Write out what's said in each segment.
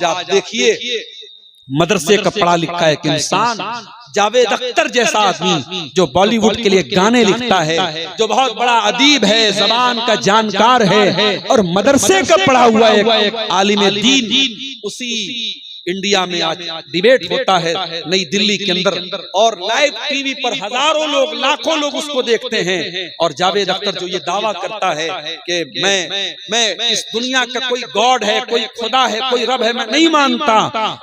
आज आप देखिए मदरसे का पढ़ा लिखा एक इंसान, जावेद अख्तर जैसा आदमी जो बॉलीवुड के लिए गाने लिखता है, जो बहुत बड़ा अदीब है, जबान का जानकार है और मदरसे का पढ़ा हुआ एक आलिम दीन, उसी इंडिया में आज डिबेट होता है नई दिल्ली के अंदर और लाइव टीवी पर हजारों लोग, लाखों लोग उसको देखते हैं। और जावेद अख्तर जो ये दावा करता है कि मैं इस दुनिया का कोई गॉड है, कोई खुदा है, कोई रब है, मैं नहीं मानता,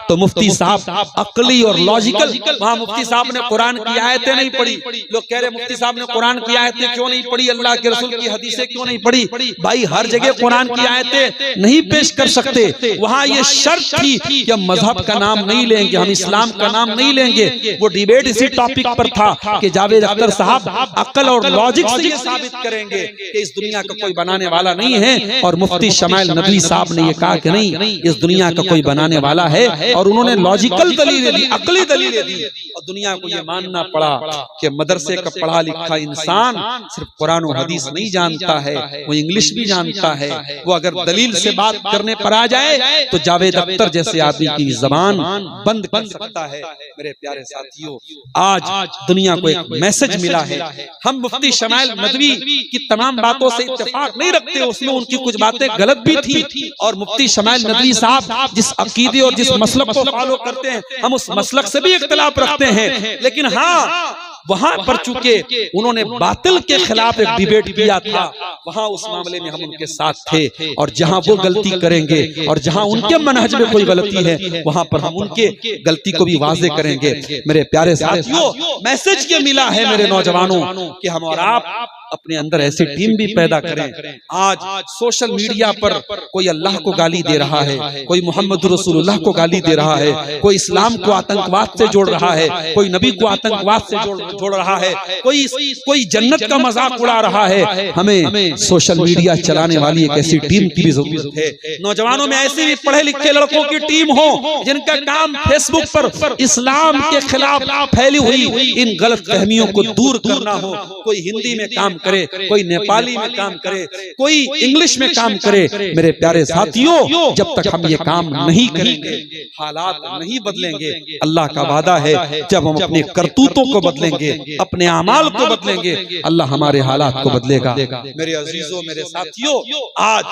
तो मुफ्ती साहब अक्ली और लॉजिकल, वहां मुफ्ती साहब ने कुरान की आयतें नहीं पढ़ी। लोग कह रहे मुफ्ती साहब ने कुरान की आयतें क्यों नहीं पढ़ी, अल्लाह के रसूल की हदीसें क्यों नहीं पढ़ी। भाई हर जगह कुरान की आयतें नहीं पेश कर सकते, वहां ये शर्त थी कि मजहब का नाम नहीं लेंगे, हम इस्लाम का नाम नहीं लेंगे। वो डिबेट इसी टॉपिक पर था कि जावेद अख्तर साहब अक्ल और लॉजिक से ये साबित करेंगे कि इस दुनिया का कोई बनाने वाला नहीं है। और मुफ्ती शमाइल नदवी साहब ने ये कहा कि नहीं, इस दुनिया का कोई बनाने वाला है और उन्होंने लॉजिकल दलीलें दी, अकली दलीलें दी। और दुनिया को ये मानना पड़ा कि मदरसे का पढ़ा लिखा इंसान सिर्फ कुरान और हदीस नहीं जानता है, वो इंग्लिश भी जानता है। वो अगर दलील से बात करने पर आ जाए तो जावेद अख्तर जैसे आदमी की जबान बंद कर सकता है। मेरे प्यारे साथियों, आज दुनिया को एक मैसेज मिला है। हम मुफ्ती शमाइल नदवी की तमाम बातों से इत्तेफाक नहीं रखते, उसमें उनकी कुछ बातें गलत भी थी। और मुफ्ती शमाइल नदवी साहब जिस अकीदे और जिस मसलक को फॉलो करते हैं, हम उस मसलक से भी इख्तिलाफ रखते हैं। लेकिन हाँ, वहां पर चूंकि उन्होंने बातिल के खिलाफ एक डिबेट किया था, वहां उस मामले में हम उनके साथ थे। और जहां वो गलती करेंगे और जहां उनके मनहज में कोई गलती है, वहां पर हम उनके गलती को भी वाजे करेंगे। मेरे प्यारे साथियों, मैसेज क्या मिला है मेरे नौजवानों कि हम और आप अपने अंदर ऐसी टीम भी पैदा करें। आज सोशल मीडिया पर कोई अल्लाह को गाली दे रहा है, कोई मोहम्मद रसूलुल्लाह को गाली दे रहा है, कोई इस्लाम को आतंकवाद से जोड़ रहा है, कोई नबी को आतंकवाद से जोड़ रहा है, कोई जन्नत का मजाक उड़ा रहा है। हमें सोशल मीडिया चलाने वाली एक ऐसी टीम की भी जरूरत है। नौजवानों में ऐसे भी पढ़े लिखे लड़कों की टीम हो जिनका काम फेसबुक पर इस्लाम के खिलाफ फैली हुई इन गलत फहमियों को दूर करना हो। कोई हिंदी में काम करे, कोई नेपाली में काम करे, कोई इंग्लिश में काम करे। मेरे प्यारे साथियों, जब तक हम ये काम नहीं करेंगे, हालात नहीं बदलेंगे। अल्लाह का वादा है, जब हम अपने करतूतों को बदलेंगे, अपने अमाल को बदलेंगे, अल्लाह हमारे हालात को बदलेगा। मेरे अजीजों, मेरे साथियों, आज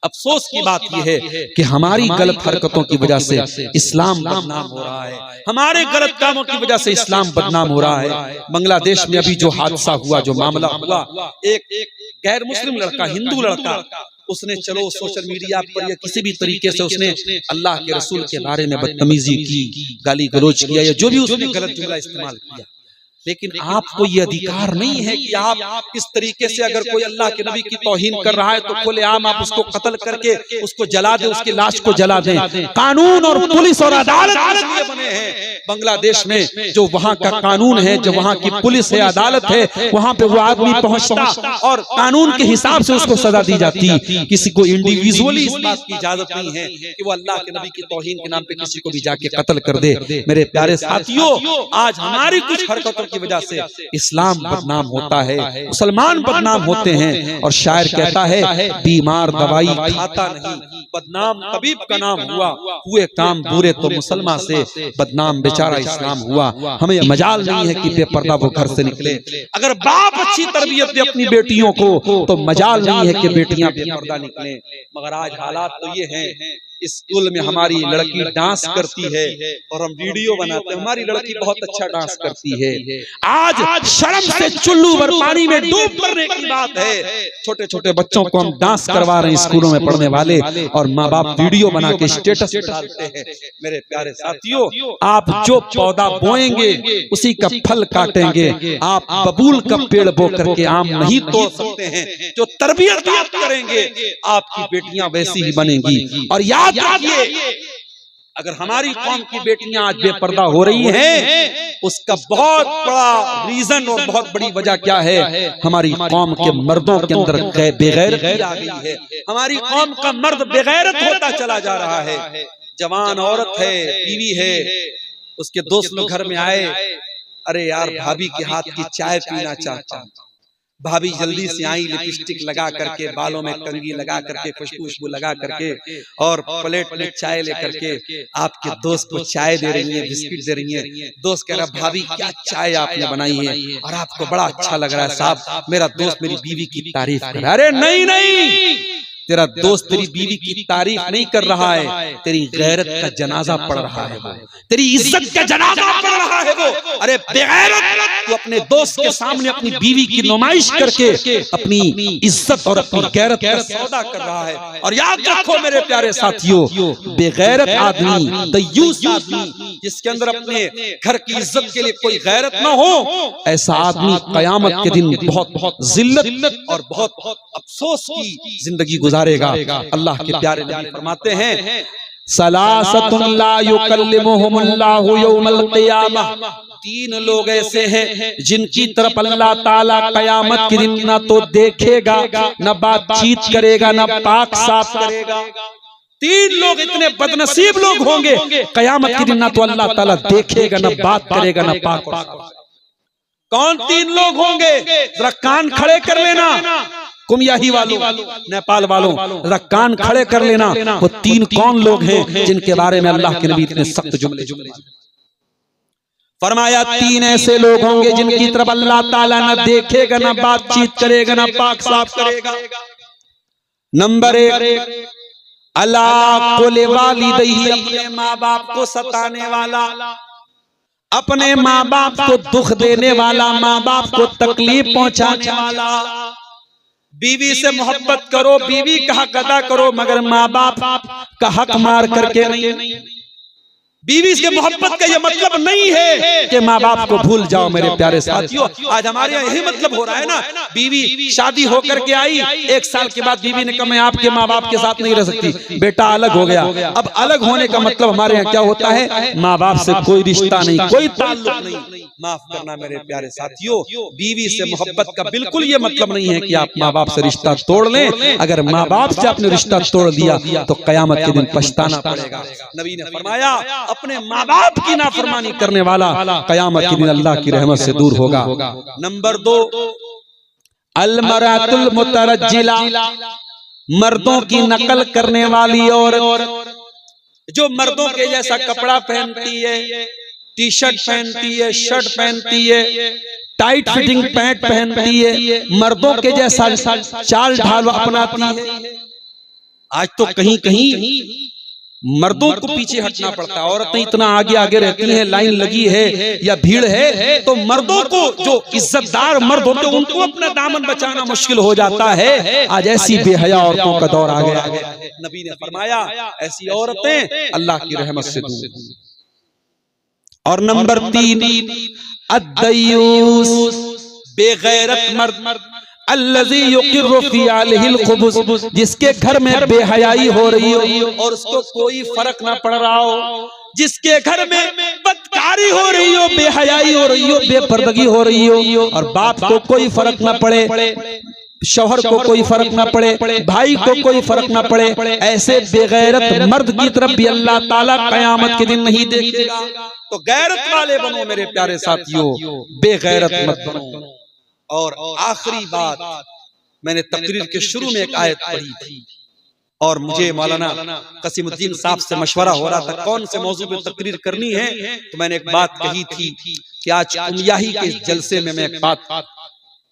अफसोस की बात यह है कि हमारी गलत हरकतों की वजह से इस्लाम बदनाम हो रहा है, हमारे गलत कामों की वजह से इस्लाम बदनाम हो रहा है। बांग्लादेश में अभी जो हादसा हुआ, जो मामला हुआ, एक गैर मुस्लिम लड़का, हिंदू लड़का, उसने चलो सोशल मीडिया पर या किसी भी तरीके से उसने अल्लाह के रसूल के बारे में बदतमीजी की, गाली गलौज किया या जो भी उसने गलत जुमला इस्तेमाल किया। लेकिन आपको ये अधिकार नहीं है कि आप इस तरीके से, अगर कोई अल्लाह के नबी की तौहीन कर रहा है तो खुलेआम आप उसको कत्ल करके उसको जला दें, उसकी लाश को जला दें। कानून और पुलिस और अदालत बने हैं बांग्लादेश में। जो वहाँ का कानून है, जो वहाँ की पुलिस है, अदालत है, वहाँ पे वो आदमी पहुँचता और कानून के हिसाब से उसको सजा दी जाती। किसी को इंडिविजुअली इस बात की इजाजत नहीं है कि वो अल्लाह के नबी की तौहीन के नाम पे किसी को भी जाके कत्ल कर दे। मेरे प्यारे साथियों, आज हमारी कुछ हरकतों की वजह से इस्लाम बदनाम होता है, मुसलमान बदनाम होते हैं। और शायर कहता है, बीमार दवाई खाता नहीं, बदनाम तबीब का नाम हुआ, हुए काम बुरे तो मुसलमान से बदनाम बेचारा इस्लाम हुआ। हमें मजाल नहीं है कि बेपर्दा वो घर से निकले। अगर बाप अच्छी तरबियत दे अपनी बेटियों को तो मजाल नहीं है कि बेटियां बेपर्दा निकले। मगर आज हालात तो ये हैं, स्कूल में हमारी लड़की डांस करती है और हम वीडियो बनाते हैं, हमारी लड़की बहुत अच्छा डांस करती है। आज शर्म से चुल्लू भर पानी में डूब मरने की बात है। छोटे छोटे बच्चों को हम डांस करवा रहे हैं स्कूलों में पढ़ने वाले, और माँ बाप वीडियो बना के स्टेटस डालते हैं। मेरे प्यारे साथियों, आप जो पौधा बोएंगे उसी का फल काटेंगे। आप बबूल का पेड़ बो करके आम नहीं तोड़ सकते हैं। जो तरबियत आप करेंगे, आपकी बेटियां वैसी ही बनेंगी। और याद रखिए, अगर हमारी कौम की बेटियां आज बेपर्दा हो रही हैं, उसका बहुत बड़ा रीजन और बहुत बड़ी वजह क्या है? हमारी कौम के मर्दों के अंदर बेगैरती आ गई है। हमारी कौम का मर्द बेगैरत होता चला जा रहा है। जवान औरत है, बीवी है, उसके दोस्त लोग घर में आए, अरे यार भाभी के हाथ की चाय पीना चाहता हूं। भाभी जल्दी से आई, लिपस्टिक लगा करके, बालों में कंघी लगा करके, खुशबू लगा करके, और प्लेट में चाय लेकर के आपके दोस्त को चाय दे रही है, बिस्किट दे रही है। दोस्त कह रहा भाभी क्या चाय आपने बनाई है और आपको बड़ा अच्छा लग रहा है साहब, मेरा दोस्त मेरी बीवी की तारीफ कर रहा है। अरे नहीं नहीं, तेरा दोस्त तेरी बीवी की तारीफ नहीं कर रहा है, तेरी गैरत का जनाजा पढ़ रहा है वो, तेरी इज्जत का जनाजा पढ़ रहा है वो। अरे बेगैरत, तू अपने दोस्त के सामने अपनी बीवी की नुमाइश करके अपनी इज्जत और अपनी गैरत का सौदा कर रहा है। और याद रखो मेरे प्यारे साथियों, बेगैरत आदमी, दयूस आदमी, जिसके अंदर अपने घर की इज्जत के लिए कोई गैरत ना हो, ऐसा आदमी कयामत के दिन बहुत जिल्लत और बहुत अफसोस की जिंदगी गुजारेगा। अल्लाह के प्यारे नबी फरमाते हैं, सलासतुन ला युकल्लिमुहुमुल्लाहु यौमल क़ियामह, 3 लोग ऐसे हैं जिनकी तरफ अल्लाह ताला कयामत के दिन ना तो देखेगा, ना बातचीत करेगा, ना पाक साफ करेगा। 3 लोग इतने बदनसीब लोग होंगे, कयामत के दिन ना तो अल्लाह ताला देखेगा, ना बात करेगा, ना पाक। कौन 3 लोग होंगे? जरा कान खड़े कर लेना, कुमियाही वालों, नेपाल वालों, जरा कान खड़े कर लेना। वो 3 कौन लोग हैं जिनके बारे में अल्लाह के नबी इतने सख्त जुमले फरमाया? 3 ऐसे लोग होंगे जिनकी तरफ अल्लाह ताला न देखेगा, न बातचीत करेगा, न पाक साफ करेगा। नंबर 1, अला कुल वालिदैहि, अपने माँ बाप को सताने वाला, अपने माँ बाप को दुख देने वाला, माँ बाप को तकलीफ पहुंचाने वाला। बीवी से मोहब्बत करो, बीवी का हक अदा करो, मगर माँ बाप का हक मार करके नहीं। बीवी से मोहब्बत का यह मतलब नहीं है कि माँ बाप को भूल जाओ। मेरे प्यारे साथियों, आज हमारे यहाँ यही मतलब हो रहा है ना, बीवी शादी होकर के आई, 1 साल के बाद बीवी ने कहा मैं आपके माँ बाप के साथ नहीं रह सकती, बेटा अलग हो गया। अब अलग होने का मतलब हमारे यहाँ क्या होता है? माँ बाप से कोई रिश्ता नहीं, कोई ताल्लुक नहीं। माफ करना मेरे प्यारे साथियों, बीवी से मोहब्बत का बिल्कुल ये मतलब नहीं है कि आप माँ बाप से रिश्ता तोड़ लें। अगर माँ बाप से आपने रिश्ता तोड़ दिया तो कयामत के दिन पछताना पड़ेगा। नबी ने फरमाया, अपने माँ बाप की नाफरमानी करने वाला कयामत के दिन अल्लाह की रहमत से दूर होगा। नंबर 2, अलमरातुल मुतरज्जिला, मर्दों की नकल करने वाली औरत, जो मर्दों के जैसा कपड़ा पहनती है, टी-शर्ट पहनती है, शर्ट पहनती है, टाइट फिटिंग पैंट पहनती है, मर्दों के जैसा चाल ढाल अपनाती है। आज तो कहीं कहीं मर्दों को पीछे हटना पड़ता है, औरतें इतना आगे आगे रहती हैं, लाइन लगी है या भीड़ है, तो मर्दों को, जो इज्जतदार मर्द होते हैं, उनको अपना दामन बचाना मुश्किल हो जाता है। आज ऐसी बेहया औरतों का दौर आ गया है। नबी ने फरमाया, ऐसी औरतें अल्लाह की रहमत से दूर। और नंबर 3, अद्दयूस, बेगैरत मर्द, अल्लज़ी युक़िर्रु फ़ी आलिहिल ख़ुबुस, जिसके घर में बेहयाई हो रही हो और उसको कोई फर्क ना पड़ रहा हो, जिसके घर में बदकारी हो रही हो, बेहयाई हो रही हो, बेपर्दगी हो रही हो, और बाप को कोई फर्क ना पड़े, शौहर को कोई फर्क ना पड़े, भाई को कोई फर्क ना पड़े, ऐसे बेगैरत मर्द की तरफ भी अल्लाह ताला कयामत के दिन नहीं देखेगा। तो गैरत वाले बनो मेरे प्यारे साथियों, बेगैरत मत बनो। और आखिरी बात, मैंने तकरीर के शुरू में एक आयत पढ़ी थी और मुझे मौलाना कसीमुद्दीन साहब से मशवरा हो रहा था कौन से मौजू पे तकरीर करनी है, तो मैंने एक बात कही थी कि आज कुमियाही के जलसे में मैं एक बात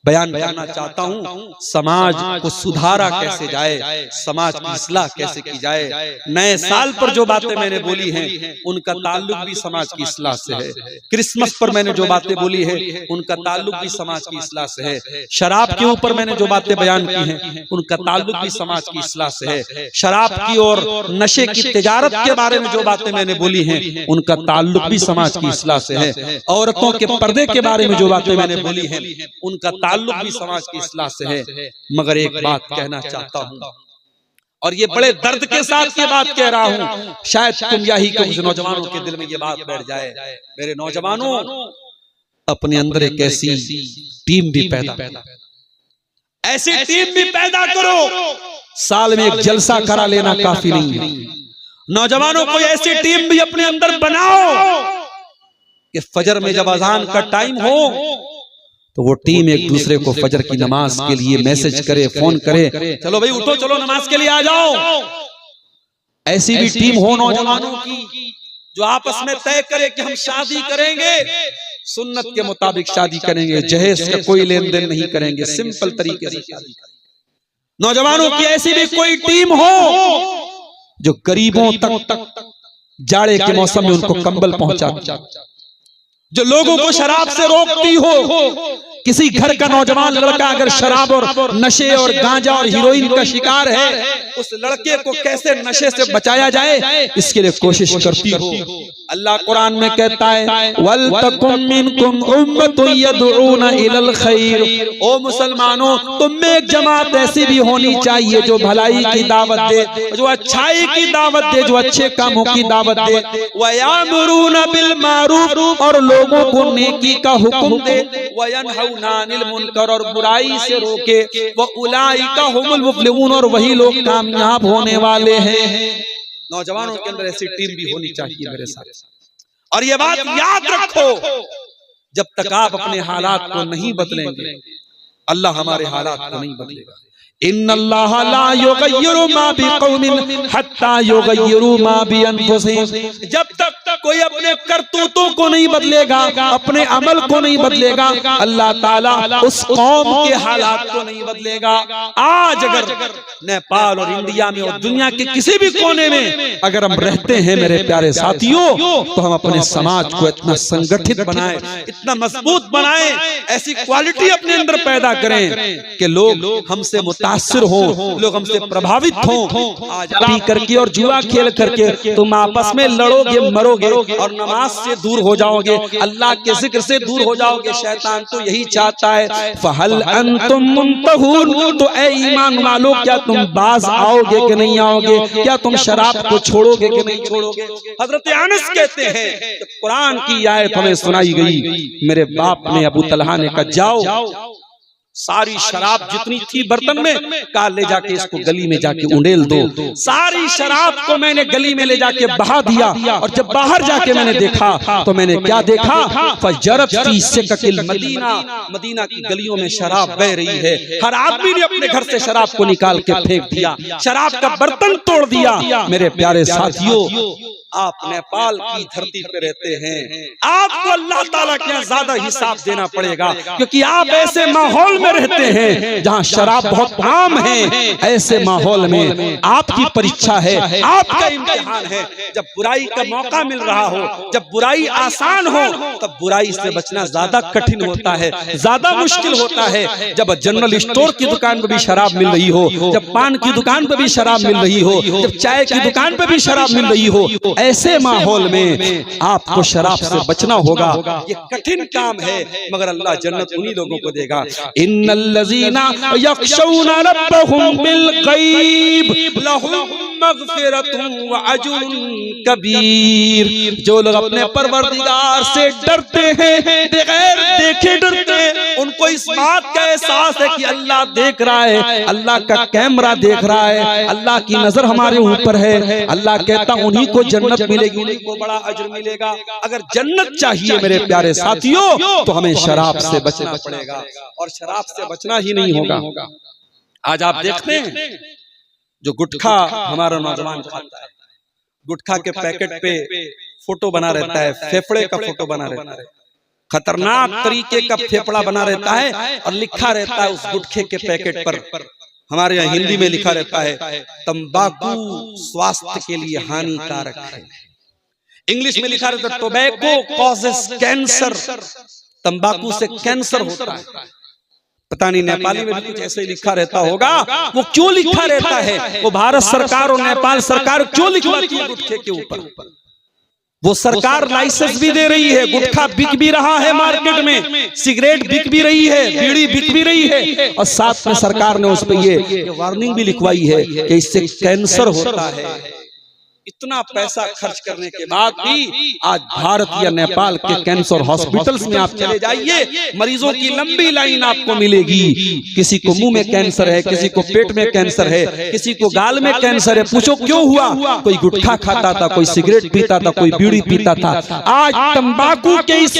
बयान करना चाहता हूँ। समाज को सुधारा कैसे जाए, समाज की इस्लाह कैसे की जाए। नए साल पर जो बातें मैंने बोली हैं उनका ताल्लुक भी समाज की इस्लाह से है। क्रिसमस पर मैंने जो बातें बोली है उनका ताल्लुक भी समाज की इस्लाह से है। शराब के ऊपर मैंने जो बातें बयान की हैं उनका ताल्लुक भी समाज की इस्लाह से है। शराब की और नशे की तिजारत के बारे में जो बातें मैंने बोली हैं उनका ताल्लुक भी समाज की इस्लाह से है। औरतों के पर्दे के बारे में जो बातें मैंने बोली हैं उनका ताल्लुक भी समाज की इस्लाह से है। मगर एक बात कहना चाहता हूं और ये बड़े दर्द के साथ ये बात कह रहा हूं, शायद कुमियाही के कुछ नौजवानों के दिल में ये बात बैठ जाए। मेरे नौजवानों, अपने अंदर एक ऐसी टीम भी पैदा ऐसी टीम भी पैदा करो। साल में एक जलसा करा लेना काफी नहीं है। नौजवानों को ऐसी टीम भी अपने अंदर बनाओ कि फजर में जब अजान का टाइम हो तो वो टीम एक दूसरे को फजर की नमाज के लिए मैसेज करे, फोन करे, चलो भाई उठो, चलो नमाज के लिए आ जाओ। ऐसी भी टीम हो नौजवानों की जो आपस में तय करे कि हम शादी करेंगे, सुन्नत के मुताबिक शादी करेंगे, जहेज का कोई लेन देन नहीं करेंगे, सिंपल तरीके से शादी करेंगे। नौजवानों की ऐसी भी कोई टीम हो जो गरीबों तक जाड़े के मौसम में उनको कंबल पहुंचाती, जो लोगों को शराब से रोकती हो। किसी घर का नौजवान लड़का अगर शराब और नशे और गांजा और हीरोइन का शिकार है, उस लड़के को कैसे नशे से बचाया जाए इसके लिए कोशिश करती हो। अल्लाह कुरान में कहता है वल तकुम मिनकुम उम्मतुन यदऊना इलल खैर, ओ मुसलमानों तुम में एक जमात ऐसी भी होनी चाहिए जो भलाई की दावत दे, जो अच्छाई की दावत दे, जो अच्छे कामों की दावत दे। वयामुरूना बिल मारूफ, और लोगों को नेकी का हुक्म दे। वयनहौना अनिल मुनकर, और बुराई से रोके। व उलाइका हुमुल मुफ्लिहून, और वही लोग कामयाब होने वाले हैं। नौजवानों के अंदर ऐसी टीम भी होनी चाहिए मेरे साथ। और ये बात याद रखो, जब तक आप अपने हालात को नहीं बदलेंगे, अल्लाह हमारे हालात को नहीं बदलेगा। इन्नल्लाह ला युगय्यिरु मा बिकौमिन हत्ता युगय्यिरु मा बिअनफुसिहिम। जब तक कोई अपने करतूतों को नहीं बदलेगा, अपने अमल को नहीं बदलेगा, अल्लाह ताला उस कौम के हालात को नहीं बदलेगा। आज अगर नेपाल और इंडिया में और दुनिया के किसी भी कोने में अगर हम रहते हैं मेरे प्यारे साथियों, तो हम अपने समाज को इतना संगठित बनाएं, इतना मजबूत बनाएं, ऐसी क्वालिटी अपने अंदर पैदा करें कि लोग हमसे मुतासिर हो, लोग हमसे प्रभावित हो। आज पी करके और जुआ खेल करके तुम आपस में लड़ोगे, मरोगे और नमाज से दूर हो जाओगे, अल्लाह के जिक्र से दूर हो जाओगे। शैतान तो यही चाहता है। फहल अंतुम मुंतहून, तो ए ईमान वालों क्या तुम बाज आओगे कि नहीं आओगे? क्या तुम शराब को छोड़ोगे कि नहीं छोड़ोगे? हजरत अनस कहते हैं कि कुरान की आयत हमें सुनाई गई, मेरे बाप ने अबू तलहा ने कहा जाओ सारी शराब जितनी थी बर्तन में, कहा ले जाके इसको गली में जाके उंडेल दो। सारी शराब को मैंने गली में ले जाके बहा दिया, और जब बाहर जाके मैंने देखा तो मैंने क्या देखा? फजरत फी सिककिल मदीना, मदीना की गलियों में शराब बह रही है। हर आदमी ने अपने घर से शराब को निकाल के फेंक दिया, शराब का बर्तन तोड़ दिया। मेरे प्यारे साथियों, आप नेपाल की धरती पे रहते हैं, आपको अल्लाह ताला के यहाँ ज्यादा हिसाब देना पड़ेगा, क्योंकि आप ऐसे माहौल में रहते हैं जहाँ शराब बहुत आम है। ऐसे माहौल में आपकी परीक्षा है, आपका इम्तिहान है। जब बुराई का मौका मिल रहा हो, जब बुराई आसान हो, तब बुराई से बचना ज्यादा कठिन होता है, ज्यादा मुश्किल होता है। जब जनरल स्टोर की दुकान पर भी शराब मिल रही हो, जब पान की दुकान पर भी शराब मिल रही हो, जब चाय की दुकान पर भी शराब मिल रही हो, ऐसे माहौल में आपको शराब से बचना होगा। ये कठिन काम है, मगर अल्लाह जन्नत उन्हीं लोगों को देगा। इन्नल्लज़ीना यख्शौना रब्बहुम बिल गैब लहुम मग़फ़िरतुन व अज्रुन कबीर। जो लोग अपने परवरदिगार से डरते हैं, बगैर देखे डरते हैं, उनको इस बात का एहसास है कि अल्लाह देख रहा है, अल्लाह का कैमरा देख रहा है, अल्लाह की नजर हमारे ऊपर है। अल्लाह कहता उन्हीं को जन्नत मिलेगी, उन्हीं को बड़ा अजर मिलेगा। अगर जन्नत चाहिए मेरे प्यारे साथियों, तो हमें शराब से बचना पड़ेगा, और शराब से बचना ही नहीं होगा। आज आप देखते हैं जो गुटखा हमारा नौजवान खाता है, गुटखा के पैकेट पे फोटो बना रहता है, फेफड़े का फोटो बना रहता है, खतरनाक तरीके का फेफड़ा बना रहता है, और लिखा रहता है उस गुटखे के पैकेट पर, हमारे यहाँ हिंदी में लिखा रहता है तंबाकू स्वास्थ्य के लिए हानिकारक है। इंग्लिश में लिखा रहता है टोबैको कॉजेस कैंसर, तंबाकू से कैंसर होता है। पता नहीं नेपाली में भी कुछ ऐसे ही लिखा रहता होगा। वो क्यों लिखा रहता है? वो भारत सरकार और नेपाल सरकार क्यों लिखवाती है गुटखे के ऊपर? वो सरकार लाइसेंस भी दे रही है, गुटखा बिक भी रहा है मार्केट में, सिगरेट बिक भी रही है, बीड़ी बिक भी रही है, और साथ में सरकार ने उस पर ये वार्निंग भी लिखवाई है कि इससे कैंसर होता है। इतना पैसा खर्च करने के बाद भी आज भारत या नेपाल के कैंसर हॉस्पिटल्स में आप चले जाइए, मरीजों की लंबी लाइन आपको मिलेगी। किसी को मुंह में कैंसर है, किसी को पेट में कैंसर है, किसी को गाल में कैंसर है। पूछो क्यों हुआ? कोई गुटखा खाता था, कोई सिगरेट पीता था, कोई बीड़ी पीता था। आज तंबाकू के इस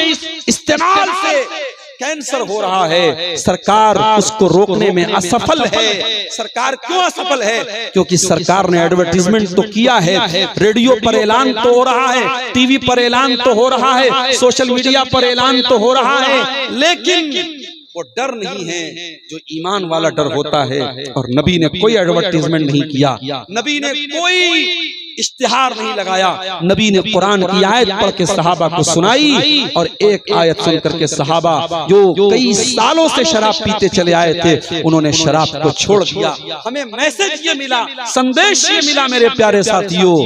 इस्तेमाल से कैंसर हो रहा है, सरकार उसको रोकने में असफल है। सरकार क्यों असफल है? क्योंकि सरकार ने एडवर्टीजमेंट तो किया है, रेडियो पर ऐलान तो हो रहा है, टीवी पर ऐलान तो हो रहा है, सोशल मीडिया पर ऐलान तो हो रहा है, लेकिन वो डर नहीं है जो ईमान वाला डर होता है। और नबी ने कोई एडवर्टीजमेंट नहीं किया, नबी ने कोई इश्तिहार नहीं लगाया, नबी ने कुरान की आयत पढ़ के सहाबा को सुनाई, और एक आयत सुन करके सहाबा जो कई सालों से शराब पीते चले आए थे, उन्होंने शराब को छोड़ दिया। हमें मैसेज ये मिला, संदेश ये मिला मेरे प्यारे साथियों,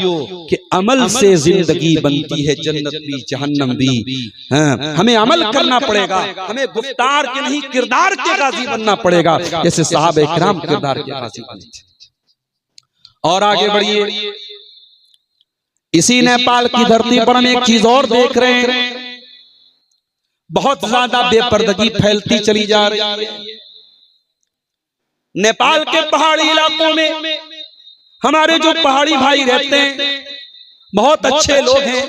कि अमल से जिंदगी बनती है, जन्नत भी जहन्नम भी। हमें अमल करना पड़ेगा, हमें गुफ्तार के नहीं किरदार के गाजी बनना पड़ेगा, जैसे साहब इकराम किरदार के गाजी बने। और आगे बढ़िए, इसी नेपाल की धरती पर हम एक चीज और देख रहे हैं, बहुत ज्यादा बेपर्दगी फैलती चली जा रही है। नेपाल के पहाड़ी इलाकों में हमारे जो पहाड़ी भाई रहते हैं, बहुत अच्छे लोग हैं,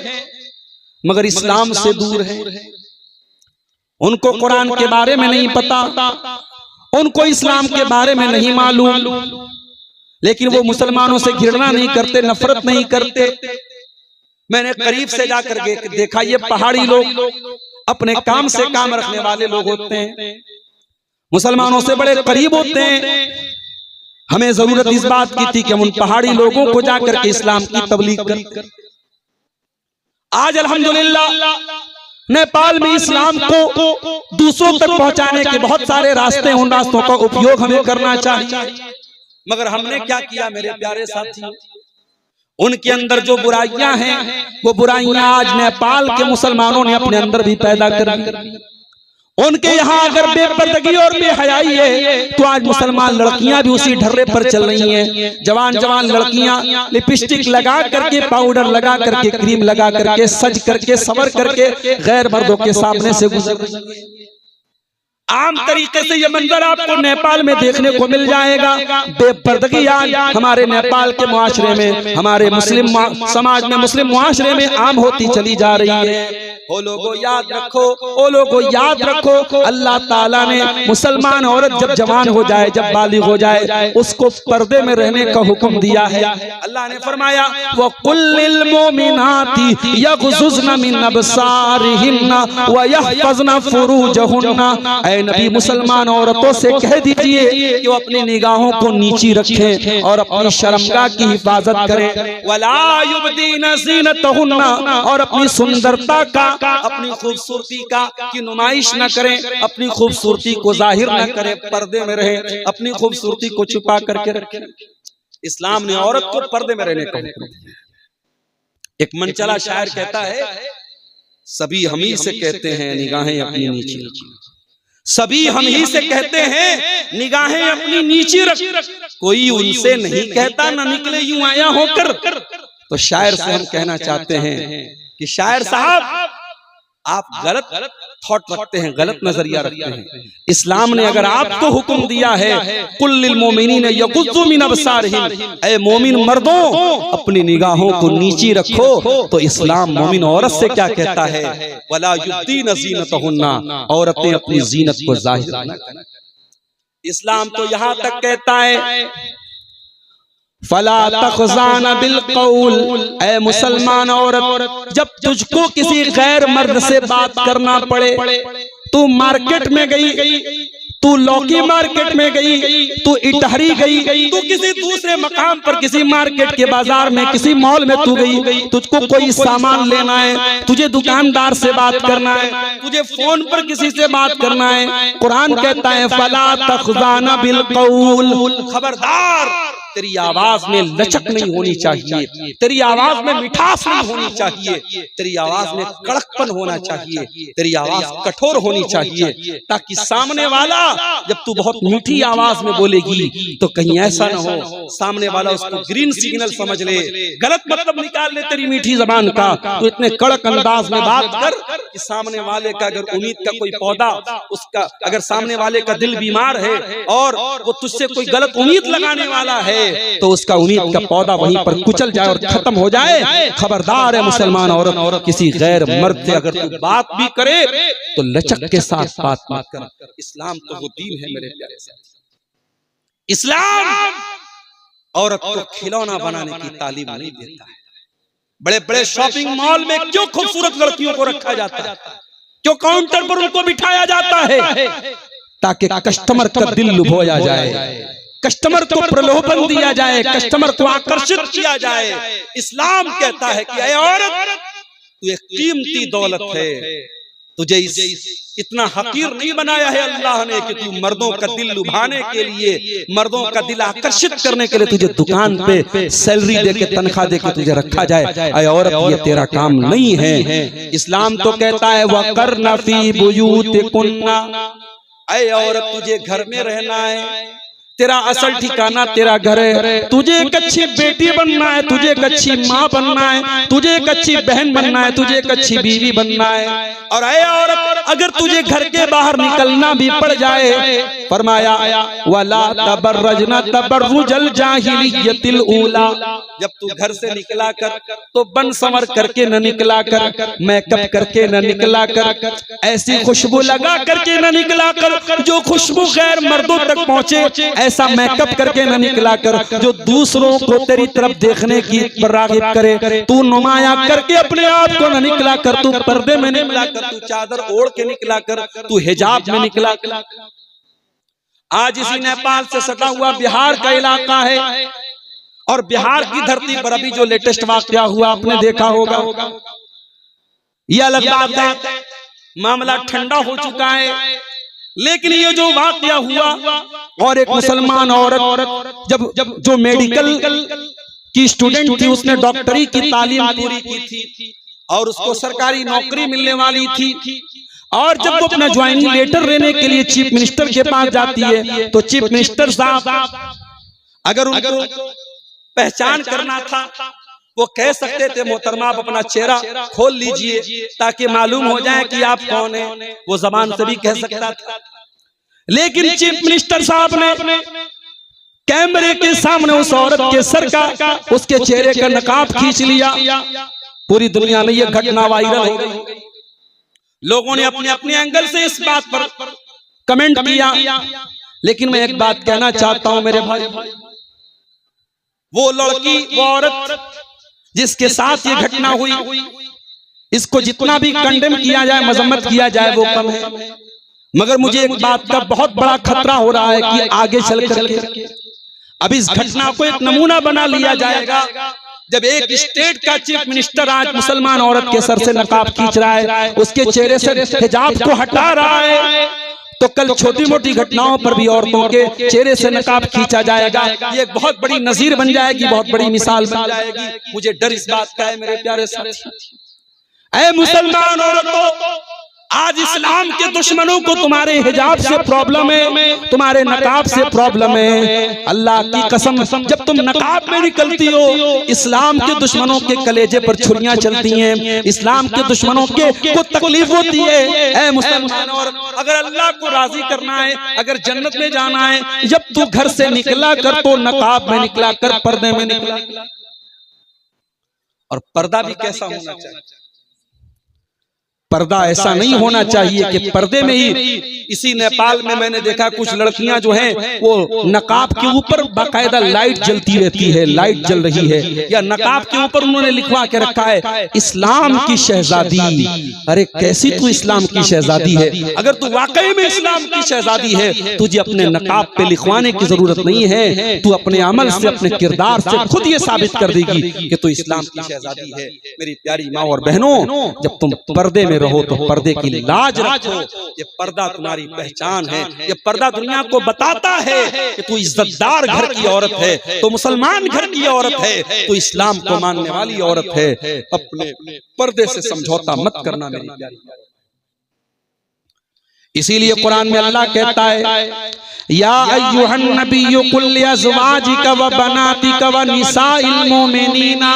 मगर इस्लाम से दूर हैं। उनको कुरान के बारे में नहीं पता, उनको इस्लाम के बारे में नहीं मालूम, लेकिन वो मुसलमानों से घृणा नहीं करते, नफरत नहीं करते। मैंने करीब से जाकर देखा, ये पहाड़ी लोग अपने काम से काम रखने वाले लोग होते हैं, मुसलमानों से बड़े करीब होते हैं। हमें जरूरत इस बात की थी कि हम उन पहाड़ी लोगों को जाकर के इस्लाम की तबलीग करें। आज अल्हम्दुलिल्लाह नेपाल में इस्लाम को दूसरों तक पहुंचाने के बहुत सारे रास्ते, उन रास्तों का उपयोग हमें करना चाहिए। मगर हमने क्या किया मेरे प्यारे साथी, उनके अंदर जो बुराइयां हैं, वो बुराइयां आज नेपाल के मुसलमानों ने अपने अंदर भी पैदा कर दी। उनके यहाँ अगर बेपर्दगी और बेहयाई है, तो आज मुसलमान लड़कियां भी उसी ढर्रे पर चल रही हैं। जवान जवान लड़कियां लिपस्टिक लगा करके, पाउडर लगा करके, क्रीम लगा करके, सज करके, संवर करके गैर मर्दों के सामने से गुजर रही हैं। आम तरीके से ये मंजर आपको नेपाल में देखने को मिल जाएगा। बेपर्दगी आज हमारे नेपाल के मुआशरे में, हमारे मुस्लिम समाज में, मुस्लिम मुआशरे में आम होती चली जा रही है। ओ लोगों याद रखो, ओ लोगों याद रखो, अल्लाह ताला ने मुसलमान औरत जब जवान हो जाए, जब बालिग हो जाए, उसको पर्दे में रहने का हुक्म दिया है। अल्लाह ने फरमाया, वो कुल्लिल मोमिनाती यग़ज़ुज़्न मिन अबसारिहिन्ना व यहफ़ज़्न फ़ुरूजहुन्ना। ऐ नबी, मुसलमान औरतों से कह दीजिए कि वो अपनी निगाहों को नीची रखें और अपनी शर्मगाह की हिफाजत करें। वला युबदीना ज़ीनतहुन्ना, और अपनी सुंदरता का, अपनी खूबसूरती का की नुमाइश न करें, अपनी खूबसूरती को जाहिर न करें, पर्दे में रहे, अपनी खूबसूरती को छुपा करके रखें। इस्लाम ने औरत को पर्दे में रहने का हुक्म दिया। एक मनचला शायर कहता है, सभी हम ही से कहते हैं निगाहें अपनी नीची रखो, सभी हम ही से कहते हैं निगाहें अपनी नीची रख, कोई उनसे नहीं कहता न निकले यूं आया होकर। तो शायर से हम कहना चाहते हैं कि शायर साहब, आप गलत थॉट रखते हैं, गलत नजरिया रखते हैं। इस्लाम ने अगर आपको हुक्म दिया है, कुल्लिल मोमिनीना यग़ुज़्ज़ू मिन अबसारिहिम, ऐ मोमिन मर्दों अपनी निगाहों को नीची रखो, तो इस्लाम मोमिन औरत से क्या कहता है, वला युब्दीना ज़ीनतहुन्ना, औरतें अपनी जीनत को जाहिर न करें। इस्लाम तो यहाँ तक कहता है, फला तख़ज़ाना बिल क़ौल, ऐ मुसलमान औरत, जब तुझको किसी गैर मर्द से बात करना पड़े, तू मार्केट में गई, तू लौकी मार्केट में गई, तू इटहरी गई, तू किसी दूसरे मकाम पर, किसी मार्केट के बाजार में, किसी मॉल में तू गई, तुझको कोई सामान लेना है, तुझे दुकानदार से बात करना है, तुझे फोन पर किसी से बात करना है, कुरान कहता है फला तख़ज़ाना बिल क़ौल, खबरदार तेरी आवाज में लचक नहीं होनी चाहिए, तेरी आवाज में मिठास नहीं होनी चाहिए, तेरी आवाज में कड़कपन होना चाहिए, तेरी आवाज कठोर होनी चाहिए, ताकि सामने वाला जब तू बहुत मीठी आवाज में बोलेगी तो कहीं ऐसा ना हो सामने वाला उसको ग्रीन सिग्नल समझ ले, गलत मतलब निकाल ले तेरी मीठी जबान का। तो इतने कड़क अंदाज में बात कर कि सामने वाले का अगर उम्मीद का कोई पौधा, उसका अगर सामने वाले का दिल बीमार है और वो तुझसे कोई गलत उम्मीद लगाने वाला है तो उसका उम्मीद का पौधा वहीं पर कुचल जाए और खत्म हो जाए। खबरदार है मुसलमान औरत, किसी गैर मर्द से अगर तू बात भी करे तो लचक के साथ बात मत कर। इस्लाम तो वो दीन है मेरे प्यारे साथी। इस्लाम औरत को खिलौना बनाने की तालीम नहीं देता है। बड़े बड़े शॉपिंग मॉल में क्यों खूबसूरत लड़कियों को रखा जाता है, क्यों काउंटर पर उनको बिठाया जाता है, ताकि कस्टमर का दिल लुभाया जाए, कस्टमर को प्रलोभन दिया जाए, कस्टमर को आकर्षित किया जाए। इस्लाम कहता है कि ऐ औरत, तू एक कीमती दौलत है, तुझे इतना हकीर नहीं बनाया है अल्लाह ने कि तू मर्दों का दिल लुभाने के लिए, मर्दों का दिल आकर्षित करने के लिए तुझे दुकान पे सैलरी देके, तनख्वाह देके तुझे रखा जाए। ऐ औरत, ये तेरा काम नहीं है। इस्लाम तो कहता है वक़र्न फ़ी बुयूतिकुन्ना, ऐ औरत तुझे घर में रहना है, तेरा असल ठिकाना तेरा घर है। तुझे एक अच्छी बेटी बनना है, तुझे एक अच्छी माँ बनना है, तुझे एक अच्छी बहन बनना है, तुझे एक अच्छी बीवी बनना है। और ऐ औरत, अगर तुझे घर के बाहर निकलना भी पड़ जाए, फरमाया वला तबर्रजना तबर्रुजल जाहिलियतिल ऊला, जब तू घर से निकला कर तो बन संवर करके न निकला कर, मेकअप करके न निकला कर, ऐसी खुशबू लगा करके न निकला कर जो खुशबू गैर मर्दों तक पहुंचे, ऐसा मेकअप करके न निकला कर जो दूसरों को तेरी तरफ देखने की राग़िब करे। तू नुमाया करके अपने आप को न निकला कर, तू पर्दे में निकला कर, तू चादर ओढ़ के निकला कर, तू हिजाब में निकला कर। आज इसी नेपाल से सटा हुआ बिहार का इलाका है और बिहार की धरती पर अभी जो लेटेस्ट वाकया हुआ आपने देखा होगा। यह अलग बात है, मामला ठंडा हो चुका है, लेकिन ये जो वाकया हुआ और एक मुसलमान औरत जब जो मेडिकल की स्टूडेंट थी, उसने डॉक्टरी की तालीम पूरी की थी और उसको सरकारी नौकरी मिलने वाली थी, और जब वो अपना ज्वाइनिंग लेटर लेने के लिए चीफ मिनिस्टर के पास जाती है तो चीफ मिनिस्टर साहब अगर उनको पहचान करना था वो कह सकते थे मोहतरमा आप अपना चेहरा खोल लीजिए ताकि मालूम हो जाए कि आप कौन हैं, वो जबान से भी कह सकता था। लेकिन चीफ मिनिस्टर साहब ने कैमरे के सामने उस औरत के सर का, उसके चेहरे का नकाब खींच लिया। पूरी दुनिया में यह घटना वायरल हो गई, लोगों ने अपने अपने एंगल से इस बात पर कमेंट किया। लेकिन मैं एक बात कहना चाहता हूं मेरे भाई, वो लड़की, वो औरत जिसके साथ ये घटना हुई, इसको जितना भी कंडेम किया जाए, मजम्मत किया जाए, वो कम है। मगर मुझे एक बात का बहुत बड़ा खतरा हो रहा है कि आगे चल करके अब इस घटना को एक नमूना बना लिया जाएगा। जब एक स्टेट का चीफ मिनिस्टर आज मुसलमान औरत के सर से नकाब खींच रहा है, उसके चेहरे से हिजाब को हटा रहा है, तो कल छोटी मोटी घटनाओं पर भी औरतों के चेहरे से नकाब खींचा जाएगा। ये एक बहुत बड़ी नजीर बन जाएगी, बहुत बड़ी मिसाल बन जाएगी। मुझे डर इस बात का है मेरे प्यारे साथी। ऐ मुसलमान औरतों, आज इस्लाम के दुश्मनों को तुम्हारे हिजाब से प्रॉब्लम है, तुम्हारे नकाब से प्रॉब्लम है। अल्लाह की कसम, जब तुम नकाब में निकलती हो, इस्लाम के दुश्मनों के कलेजे पर छुरियां चलती हैं, इस्लाम के दुश्मनों को तकलीफ होती है। ऐ मुसलमान औरत, अगर अल्लाह को राजी करना है, अगर जन्नत में जाना है, जब तू घर से निकला कर तो नकाब में निकला कर, पर्दे में निकला। और पर्दा भी कैसा होना चाहिए? पर्दा ऐसा नहीं होना चाहिए कि पर्दे में ही। इसी नेपाल में मैंने देखा कुछ लड़कियां जो हैं वो नकाब के ऊपर बाकायदा लाइट जलती रहती है, लाइट जल रही है, या नकाब के ऊपर उन्होंने लिखवा के रखा है इस्लाम की शहजादी। अरे कैसी तू इस्लाम की शहजादी है? अगर तू वाकई में इस्लाम की शहजादी है, तुझे अपने नकाब पे लिखवाने की जरूरत नहीं है। तू अपने अमल से, अपने किरदार से खुद ये साबित कर देगी कि तू इस्लाम की शहजादी है। मेरी प्यारी माँ और बहनों, जब तुम पर्दे में रहो तो पर्दे की लाज रखो। ये पर्दा तुम्हारी पहचान है, ये पर्दा दुनिया को बताता है कि तू इज्जतदार घर की औरत है, तो मुसलमान घर की औरत है, तो इस्लाम को मानने वाली औरत है। अपने पर्दे से समझौता मत करना मेरी प्यारी। इसीलिए कुरान में अल्लाह कहता है या अय्युहन नबिय्यु कुल लिअज़वाजिका व बनातिका व निसाइल मोमिनीना,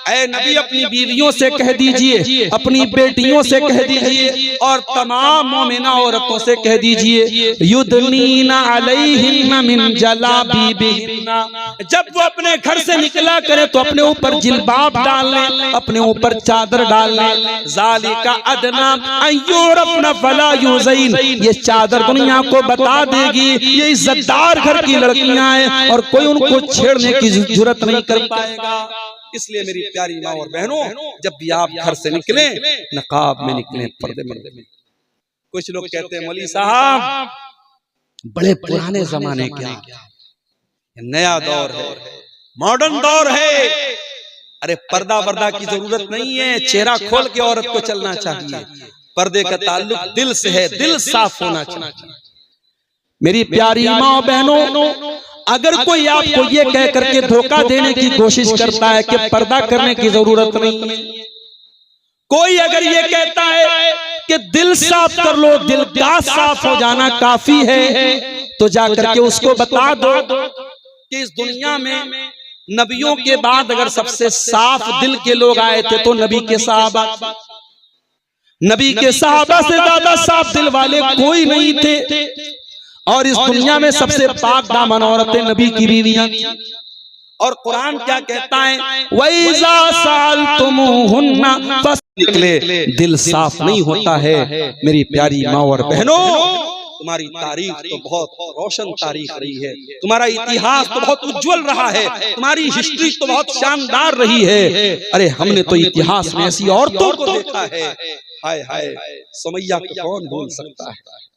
ऐ नबी अपनी बीवियों से कह दीजिए, अपनी बेटियों से कह दीजिए और तमाम मोमिना औरतों से कह दीजिए, युदनीना अलैहिन्ना मिन जलाबीबिहिन्ना, जब वो अपने घर से निकला करे तो अपने ऊपर जिल्बाब डाल ले, अपने ऊपर चादर डाल ले। ज़ालिका अदना अय्युरफ़ना फला युज़ैन, ये चादर दुनिया को बता देगी ये इज्जतदार घर की लड़कियां हैं और कोई उनको छेड़ने की जरूरत नहीं कर पाएगा। इसलिए मेरी प्यारी माँ और बहनों, जब भी आप घर से निकले नकाब में निकले, पर्दे में। कुछ लोग कहते हैं मौलवी साहब बड़े पुराने जमाने के, नया दौर है, मॉडर्न दौर है। अरे पर्दा वर्दा की जरूरत नहीं है, चेहरा खोल के औरत को चलना चाहिए। पर्दे का ताल्लुक दिल से है, दिल साफ होना चाहिए। मेरी प्यारी माँ बहनों, अगर कोई आपको ये कह करके धोखा देने की कोशिश करता है कि पर्दा करने की जरूरत नहीं है, कोई अगर ये कहता है कि दिल साफ कर लो, दिल का साफ हो जाना काफी है, तो जाकर के उसको बता दो कि इस दुनिया में नबियों के बाद अगर सबसे साफ दिल के लोग आए थे तो नबी के सहाबा, नबी के सहाबा से ज्यादा साफ दिल वाले कोई नहीं थे। और इस दुनिया में सबसे पाक दामन औरतें नबी की बीवियां। और कुरान क्या कहता है, वैज़ा सालतुमुहुन्ना निकले, दिल साफ नहीं होता है। मेरी प्यारी माँ और बहनों, तुम्हारी तारीख तो बहुत रोशन तारीख रही है, तुम्हारा इतिहास तो बहुत उज्जवल रहा है, तुम्हारी हिस्ट्री तो बहुत शानदार रही है। अरे हमने तो इतिहास में ऐसी औरतों को देखा है, हाय हाय, सुमैया को कौन भूल सकता है।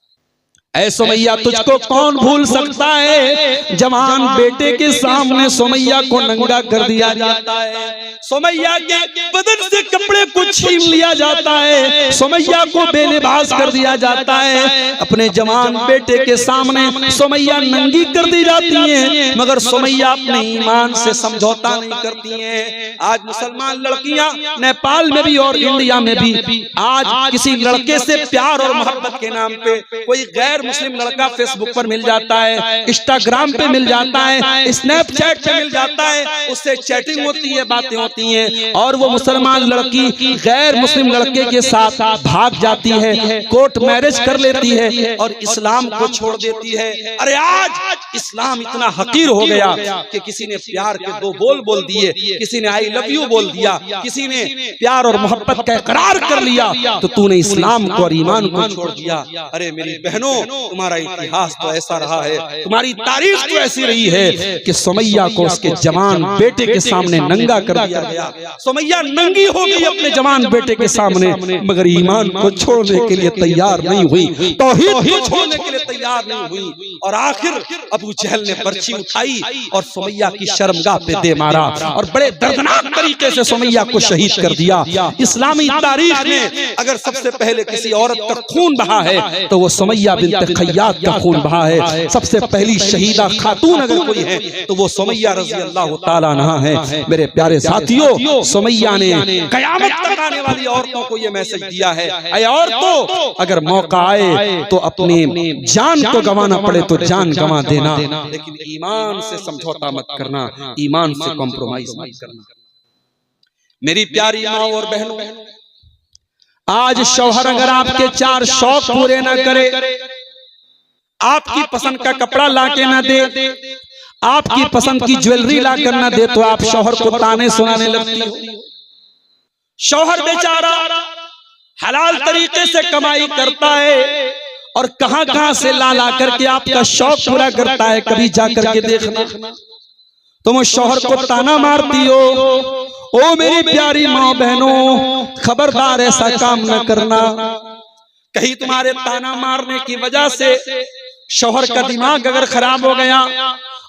ऐ सुमैया तुझको कौन भूल सकता है। जवान बेटे के सामने सुमैया को नंगा कर दिया जाता है, सुमैया के बदन से कपड़े को छीन लिया जाता है, सुमैया को बेलिबास कर दिया जाता है। अपने जवान बेटे के सामने सुमैया नंगी कर दी जाती है, मगर सुमैया अपने ईमान से समझौता नहीं करती हैं। आज मुसलमान लड़कियां नेपाल में भी और इंडिया में भी आज किसी लड़के से प्यार और मोहब्बत के नाम पे कोई गैर मुस्लिम लड़का फेसबुक पर मिल जाता है, इंस्टाग्राम पे मिल जाता है, स्नैपचैट पे मिल जाता है, उससे चैटिंग होती है, बातें होती हैं, और वो मुसलमान लड़की गैर मुस्लिम लड़के के साथ भाग जाती है, कोर्ट मैरिज कर लेती है और इस्लाम को छोड़ देती है। अरे आज इस्लाम इतना हकीर हो गया कि किसी ने प्यार के दो बोल दिए, किसी ने आई लव यू बोल दिया, किसी ने प्यार और मोहब्बत का इकरार कर लिया, तो तूने इस्लाम को और ईमान को छोड़ दिया। अरे मेरी बहनों, तुम्हारा इतिहास तो ऐसा रहा है, तुम्हारी तारीख तो ऐसी रही है कि सुमैया को उसके जवान बेटे के सामने नंगा कर दिया गया। सुमैया नंगी हो गई अपने जवान बेटे के सामने, मगर ईमान को छोड़ने के लिए तैयार नहीं हुई, तौहीद को छोड़ने के लिए तैयार नहीं हुई। और आखिर अबू जहल ने पर्ची उठाई और सुमैया की शर्मगाह पे दे मारा और बड़े दर्दनाक तरीके से सुमैया को शहीद कर दिया। इस्लामी तारीख में अगर सबसे पहले किसी औरत का खून बहा है तो वो सुमैया बिन्त खय्यात का खून बहा है। सबसे पहली शहीदा खातून अगर कोई है तो वो सुमैया रज़ी अल्लाह ताला अन्हा है। मेरे प्यारे साथियों, सुमैया ने कयामत तक आने वाली औरतों को ये मैसेज दिया है, ऐ औरतों, अगर मौका आए तो अपनी जान को गंवाना पड़े तो जान गंवा देना, लेकिन ईमान से समझौता मत करना, ईमान से कॉम्प्रोमाइज मत करना। मेरी प्यारी माँ और बहनों, आज शौहर अगर आपके चार शौक पूरे न करे, आपकी पसंद का कपड़ा लाके ना दे, आपकी पसंद की ज्वेलरी लाकर ना दे, तो आप शौहर को ताने सुनाने लगती हो। शौहर बेचारा हलाल तरीके से कमाई करता है और कहां कहां से ला करके आपका शौक पूरा करता है। कभी जाकर के देखना, तुम शौहर को ताना मारती हो। ओ मेरी प्यारी माँ बहनों, खबरदार ऐसा काम न करना। कहीं तुम्हारे ताना मारने की वजह से शौहर का दिमाग अगर खराब हो गया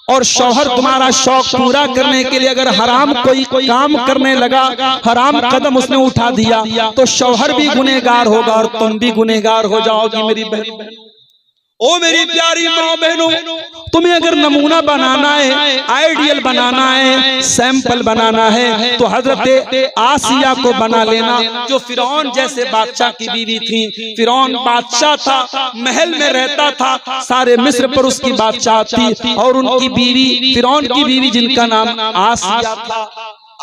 और शौहर तुम्हारा शौक पूरा करने के लिए अगर हराम कोई काम करने लगा, हराम कदम उसने उठा दिया, तो शौहर भी गुनहगार होगा और तुम भी गुनहगार हो जाओगी। मेरी बहन, ओ मेरी प्यारी माँ बहनों, तुम्हें अगर नमूना बनाना है, आइडियल बनाना है, सैंपल बनाना है, तो हजरत आसिया को बना लेना, जो फिरौन जैसे बादशाह की बीवी थी। फिरौन बादशाह था, महल में रहता था, सारे मिस्र पर उसकी बादशाह थी, और उनकी बीवी फिरौन की बीवी जिनका नाम आसिया था।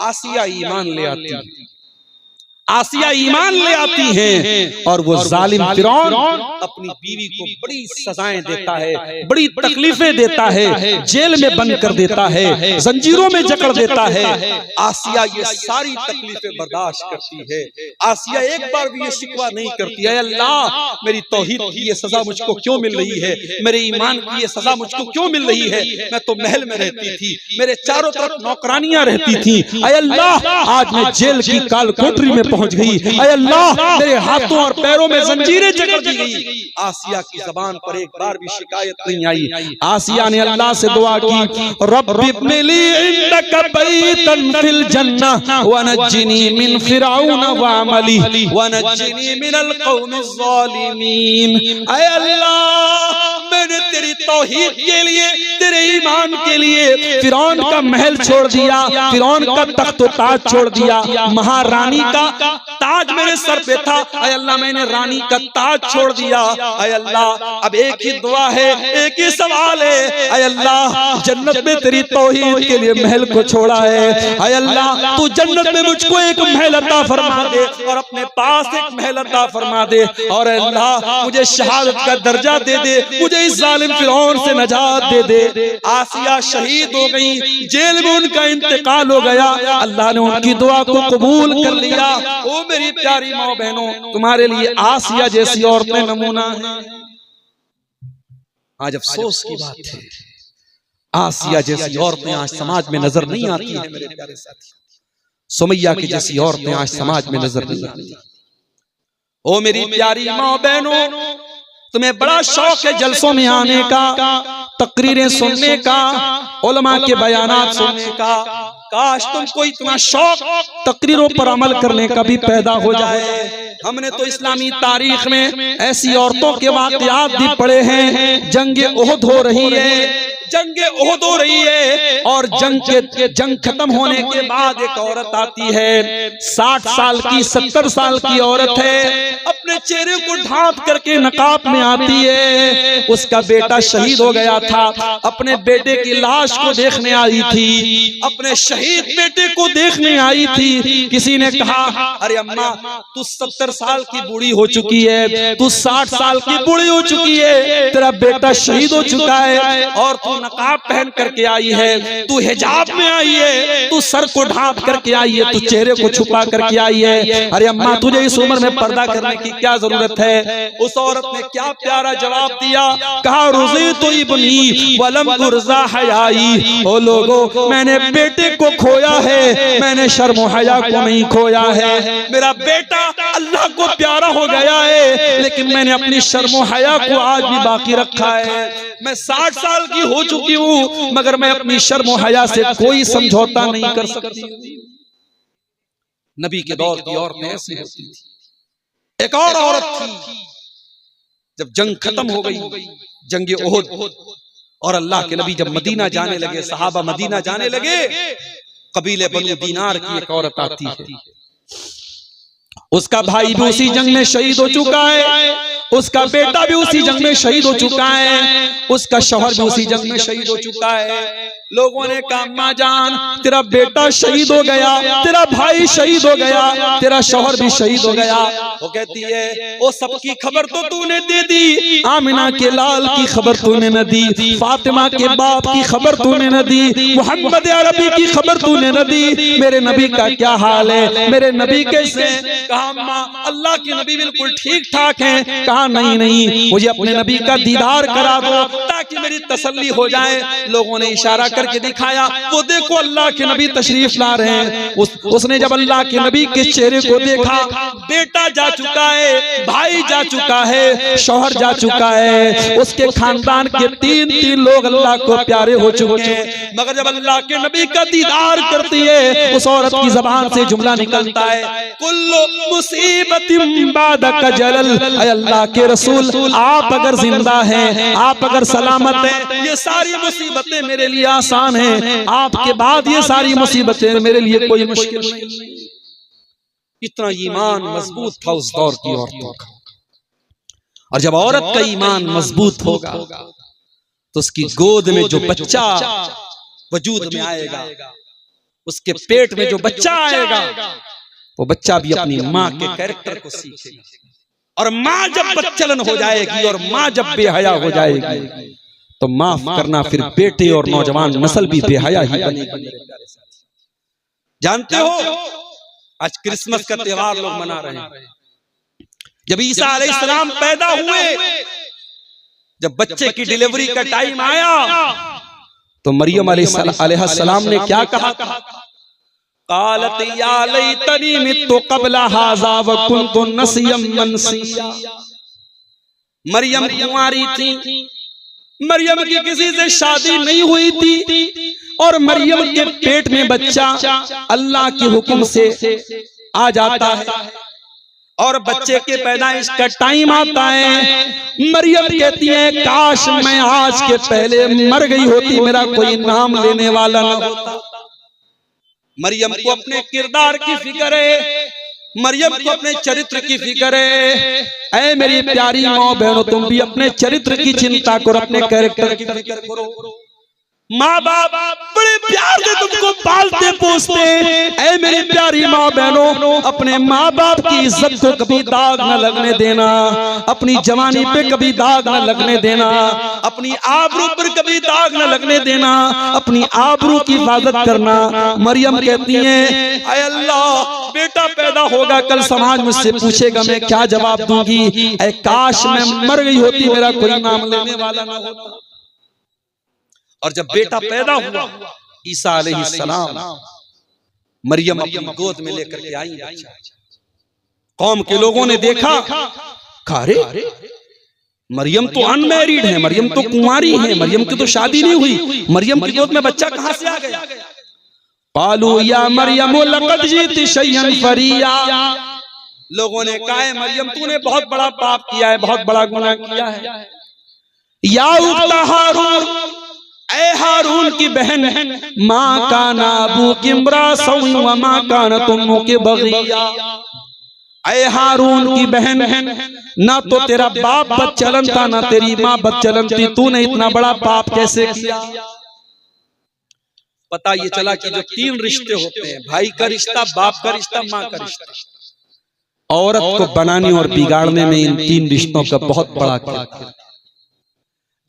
आसिया ईमान ले आती है, आसिया ईमान ले आती हैं, और वो जालिम फिरौन अपनी बीवी को बड़ी सजाएं देता है, बड़ी तकलीफें देता है, जेल में बंद कर देता है, जंजीरों में जकड़ देता है। आसिया ये सारी तकलीफें बर्दाश्त करती है। आसिया एक बार भी ये शिकवा नहीं करती है, अल्लाह मेरी तौहीद की ये सजा मुझको क्यों मिल रही है, मेरे ईमान की ये सजा मुझको क्यों मिल रही है। मैं तो महल में रहती थी, मेरे चारों तरफ नौकरानियां रहती थी, ऐ अल्लाह आज मैं जेल की काल कोठरी में पहुंच गई, ऐ अल्लाह मेरे हाथों और पैरों में जंजीरें जकड़ दी गई। आसिया की जबान पर एक बार भी शिकायत नहीं आई। आसिया ने अल्लाह से दुआ की, रब्बि इब्नि ली इंदका बैतन फिल जन्नह वनज्जिनी मिन फिरऔन व अमली वनज्जिनी मिनल कौमिज़ ज़ालिमीन। ऐ अल्लाह मैंने तेरी तौहीद के लिए, तेरे ईमान के लिए फिरौन का महल छोड़ दिया, फिरौन का तख्त व ताज छोड़ दिया, महारानी का ताज मेरे सर पे था, ऐ अल्लाह मैंने रानी का ताज छोड़ दिया। ऐ अल्लाह अब एक ही दुआ है, एक ही सवाल है, ऐ अल्लाह जन्नत में तेरी तौहीद के लिए महल को छोड़ा है, ऐ अल्लाह तू जन्नत में मुझको एक महल अता फरमा दे, और अपने पास एक महल अता फरमा दे, और अल्लाह मुझे शहादत का दर्जा दे दे, मुझे इस जालिम फिरौन से नजात दे दे। आसिया शहीद हो गई, जेल में उनका इंतकाल हो गया, अल्लाह ने उनकी दुआ को कबूल कर लिया। ओ मेरी प्यारी माँ बहनों, तुम्हारे लिए आसिया जैसी औरतें नमूना हैं। आज अफसोस की बात है, आसिया जैसी औरतें आज समाज में नजर नहीं आती हैं मेरे प्यारे साथी। सुमैया की जैसी औरतें आज समाज में नजर नहीं आती। ओ मेरी प्यारी माँ बहनों, तुम्हें बड़ा शौक है जलसों में आने का, तकरीरें सुनने का, उलमा के बयानात सुनने का। काश तुमको इतना शौक तकरीरों पर अमल करने का भी पैदा हो जाए। हमने तो इस्लामी तारीख में ऐसी औरतों के वाक़यात भी पढ़े हैं। जंग ओहद हो रही है, जंग ओहद हो रही है, और जंग खत्म होने के बाद एक औरत आती है, 60 साल की 70 साल की औरत है, अपने चेहरे को ढांप करके नकाब में आती है। उसका बेटा शहीद हो गया था, अपने बेटे की लाश को देखने आई थी, अपने शहीद बेटे को देखने आई थी। किसी ने कहा, अरे अम्मा तू 70 साल की बूढ़ी हो चुकी है, तू 60 साल की बूढ़ी हो चुकी है, तेरा बेटा शहीद हो चुका है, और तू नकाब पहन करके आई है, तू हिजाब में आई है, तू सर को ढांप करके आई है, तू चेहरे को छुपा करके आई है। अरे अम्मा तुझे इस उम्र में पर्दा करने की क्या जरूरत है। उस औरत ने क्या प्यारा जवाब दिया, कहा रुज़ीतु इब्नी वलम तुरज़ा हयाई। ओ लोगों, मैंने बेटे को खोया है, मैंने शर्म हया को नहीं खोया है। मेरा बेटा अल्लाह को प्यारा हो गया है, लेकिन मैंने अपनी शर्म हया को आज भी बाकी रखा है। मैं 60 साल की हो चुकी हूँ, मगर मैं अपनी शर्म हया से कोई समझौता नहीं कर सकती। नबी के दौर की औरतें ऐसी होती थी। एक और औरत थी, जब जंग खत्म हो गई, जंग ओहद, और अल्लाह के नबी जब मदीना जाने लगे, सहाबा मदीना जाने लगे, कबीले बनु दीनार की एक औरत आती है। उसका भाई भी उसी जंग में शहीद हो चुका है, उसका बेटा भी उसी जंग में शहीद हो चुका है, उसका शौहर भी उसी जंग में शहीद हो चुका है। लोगों ने कहा, अम्मा जान तेरा बेटा शहीद हो गया, तेरा भाई शहीद हो गया, तेरा शौहर भी शहीद हो गया। वो कहती है, वो सबकी खबर तो तूने दे दी, आमिना के लाल की खबर तूने न दी, फातिमा के बाप की खबर तूने न दी, मोहम्मद अरबी की खबर तूने न दी, मेरे नबी का क्या हाल है, मेरे नबी कैसे। कहा अम्मा अल्लाह के नबी बिल्कुल ठीक ठाक हैं। कहा नहीं नहीं, मुझे अपने नबी का दीदार करा दो ताकि मेरी तसल्ली हो जाए। लोगों ने इशारा करके दिखाया, वो देखो अल्लाह के नबी तशरीफ ला रहे हैं। उसने जब अल्लाह के नबी के चेहरे को देखा, बेटा जा चुका है, भाई जा चुका है, शौहर जा चुका है, उसके खानदान के 3 लोग अल्लाह को प्यारे हो चुके हैं, मगर जब अल्लाह के नबी का दीदार करती है, उस औरत की जबान से जुमला निकलता है, कुल्लु मुसीबतिन बादक जलल। अल्लाह के रसूल, आप अगर जिंदा हैं, आप अगर सलामत हैं, ये सारी मुसीबतें मेरे लिए आसान हैं, आपके बाद ये सारी मुसीबतें मेरे लिए कोई मुश्किल नहीं। इतना ईमान मजबूत था उस दौर की औरतों का। और जब औरत का ईमान मजबूत होगा तो उसकी गोद में जो बच्चा वजूद में आएगा, उसके पेट में जो बच्चा आएगा, वो बच्चा भी अपनी माँ के कैरेक्टर को सीखेगा। और माँ जब बच्चलन हो जाएगी और माँ जब बेहया हो जाएगी, तो माफ करना फिर बेटे और नौजवान नस्ल भी बेहया ही बनेगी। जानते हो, आज क्रिसमस का त्योहार लोग मना रहे हैं। जब ईसा अलैहिस्सलाम पैदा हुए, जब बच्चे की डिलीवरी का टाइम आया, तो मरियम अलैहिस्सलाम ने क्या कहा? कालत या लैतनी मित्तु क़ब्ला हाज़ा व कुन्तु नसिय्यम मनसिया। मरियम कुंवारी थी, मरियम की किसी से शादी नहीं हुई थी, और मरियम के पेट में बच्चा अल्लाह के हुक्म से आ जाता है, और बच्चे के पैदाइश का टाइम आता है। मरियम कहती है, काश मैं आज के पहले मर गई होती, मेरा कोई नाम लेने वाला न होता। मरियम को अपने किरदार की फिक्र है, मरियम को अपने चरित्र की फिक्र है। ऐ मेरी प्यारी माँ बहनों, तुम भी अपने चरित्र की चिंता करो, अपने कैरेक्टर की फिक्र करो। माँ बाप बड़े प्यार से तुमको पालते पोसते हैं। ऐ मेरी प्यारी माँ बहनों, अपने माँ बाप की इज्जत को कभी दाग न लगने देना, अपनी जवानी पे कभी दाग न लगने देना, अपनी आबरू पर कभी दाग न लगने देना, अपनी आबरू की हिफाजत करना। मरियम कहती है, ऐ अल्लाह, बेटा पैदा होगा, कल समाज मुझसे पूछेगा, मैं क्या जवाब दूंगी? ऐ काश मैं मर गई होती, मेरा कोई नाम लेने वाला ना होता। और जब बेटा पैदा हुआ, ईसा अलैहिस्सलाम, मरियम अपनी गोद में लेकर के आई बच्चा। कौम के लोगों ने देखा, कहा अरे मरियम तो अनमैरिड है, मरियम तो कुंवारी है, मरियम की तो शादी नहीं हुई, मरियम की गोद में बच्चा कहां से आ गया? कालू या मरियम लक़द जीति शैयन फरिया। लोगों ने कहा, मरियम तूने बहुत बड़ा पाप किया है, बहुत बड़ा गुनाह किया है। या उख्ता हारून, ऐ हारून की बहन, माँ का नाबू किमरा सौई व माँ का न तुम के बगिया। ऐ हारून की बहन, ना तो तेरा बाप बदचलन था, ना तेरी माँ बदचलन थी, तूने इतना बड़ा पाप कैसे किया? पता ये चला कि जो 3 रिश्ते होते हैं, भाई का रिश्ता, बाप का रिश्ता, माँ का रिश्ता, औरत को बनाने और बिगाड़ने में इन 3 रिश्तों का बहुत बड़ा किरदार।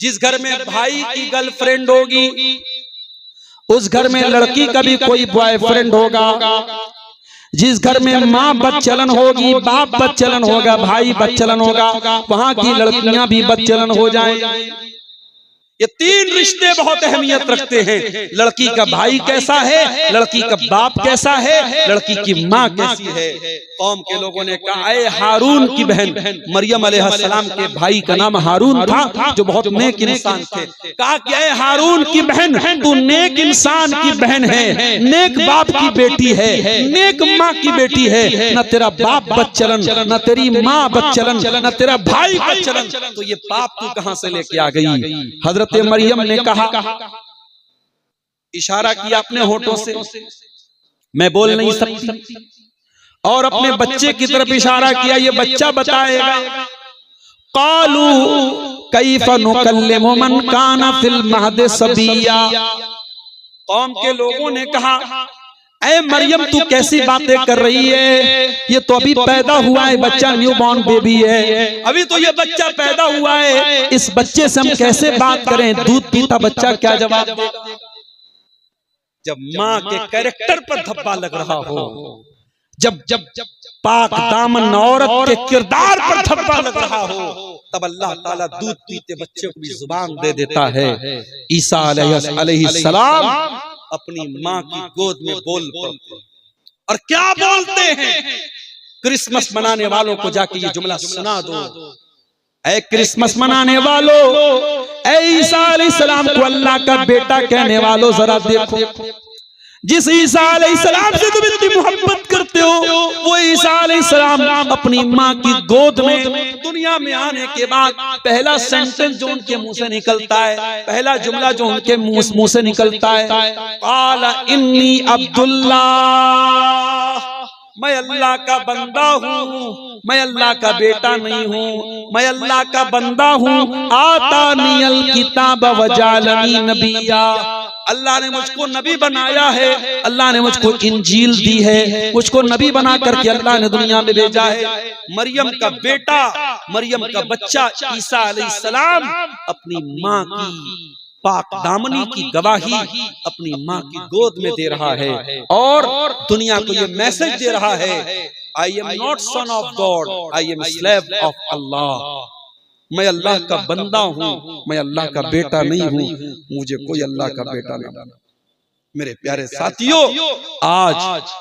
जिस घर में भाई की गर्लफ्रेंड होगी, उस घर में लड़की का भी कोई बॉयफ्रेंड होगा। जिस घर में माँ बदचलन होगी, बाप बदचलन होगा, भाई बदचलन होगा, वहां की लड़कियां भी बदचलन हो जाएंगी। ये 3 रिश्ते बहुत अहमियत रखते हैं। लड़की का भाई कैसा है, लड़की का बाप कैसा है, लड़की की माँ कैसी है। कौम के लोगों ने कहा, ऐ हारून की बहन, मरियम अलैहिस्सलाम के भाई का नाम हारून था, जो बहुत नेक इंसान थे। कहा कि ऐ हारून की बहन, तू नेक इंसान की बहन है, नेक बाप की बेटी है, नेक माँ की बेटी है। न तेरा बाप बदचलन, न तेरी माँ बदचलन, न तेरा भाई बदचलन, तो ये पाप तू कहां से लेके आ गई? हजरत मरियम ने कहा, इशारा किया अपने होठों से, मैं बोल नहीं सकती, और अपने बच्चे की तरफ इशारा किया, ये बच्चा बताएगा। कालू कैफ नुकल्लिमु मन काना फिल महद सबिया। कौम के लोगों ने कहा, ऐ मरियम तू कैसी बातें कर रही है? ये तो अभी पैदा हुआ है बच्चा, न्यू बॉर्न बेबी है, अभी तो ये बच्चा पैदा हुआ है, इस बच्चे से हम कैसे बात करें? दूध पीता बच्चा क्या जवाब देगा? जब माँ के कैरेक्टर पर धब्बा लग रहा हो, जब जब जब पाक दामन औरत के किरदार पर धब्बा लग रहा हो, तब अल्लाह ताला दूध पीते बच्चे को भी जुबान दे देता है। ईसा अलैहिस्सलाम अपनी माँ की गोद में बोल पड़ते और क्या बोलते हैं? क्रिसमस मनाने वालों को जाके ये जुमला सुना दो, ऐ क्रिसमस मनाने वालों, ऐ ईसा अलैहिस्सलाम को अल्लाह का बेटा कहने वालों, जरा देखो, जिस ईसा अलैहिस्सलाम से तुम इतनी मोहब्बत करते हो, वो ईसा अलैहिस्सलाम अपनी माँ की गोद में दुनिया में आने के बाद पहला सेंटेंस जो उनके मुंह से निकलता है, पहला जुमला जो उनके मुंह से निकलता है, क़ाला इन्नी अब्दुल्लाह, मैं अल्लाह का बंदा हूँ, मैं अल्लाह का बेटा नहीं हूँ, मैं अल्लाह का बंदा हूँ। आतानियल किताब वजालनी नबिया, अल्लाह ने मुझको नबी बनाया है, अल्लाह ने मुझको इंजील दी है, मुझको नबी बना करके अल्लाह ने दुनिया में भेजा है। मरियम का बेटा, मरियम का बच्चा ईसा अलैहिस्सलाम अपनी माँ की पाक दामनी की गवाही अपनी माँ की गोद में दे रहा है और दुनिया को ये मैसेज दे रहा है, I am not son of God, I am slave of Allah, मैं अल्लाह का बंदा हूँ, मैं अल्लाह का बेटा नहीं हूँ, मुझे कोई अल्लाह का बेटा नहीं बना। मेरे प्यारे साथियों, आज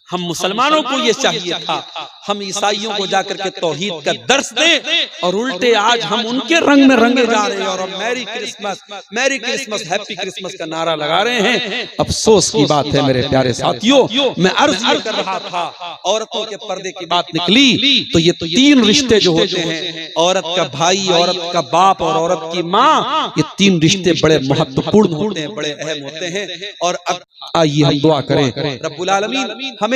हम मुसलमानों को ये चाहिए था, हम ईसाइयों को जाकर के तौहीद का दर्स दें और उल्टे आज हम उनके रंग में रंगे जा रहे हैं और हम मैरी क्रिसमस, हैप्पी क्रिसमस का नारा लगा रहे हैं। अफसोस की बात है मेरे प्यारे साथियों, मैं अर्ज ये कर रहा था, औरतों के पर्दे की बात निकली तो ये तीन रिश्ते जो होते हैं, औरत का भाई, औरत का बाप और औरत की माँ, ये तीन रिश्ते बड़े महत्वपूर्ण होते हैं, बड़े अहम होते हैं। और अब आइए हम दुआ करें, रब्बुल आलमीन हमें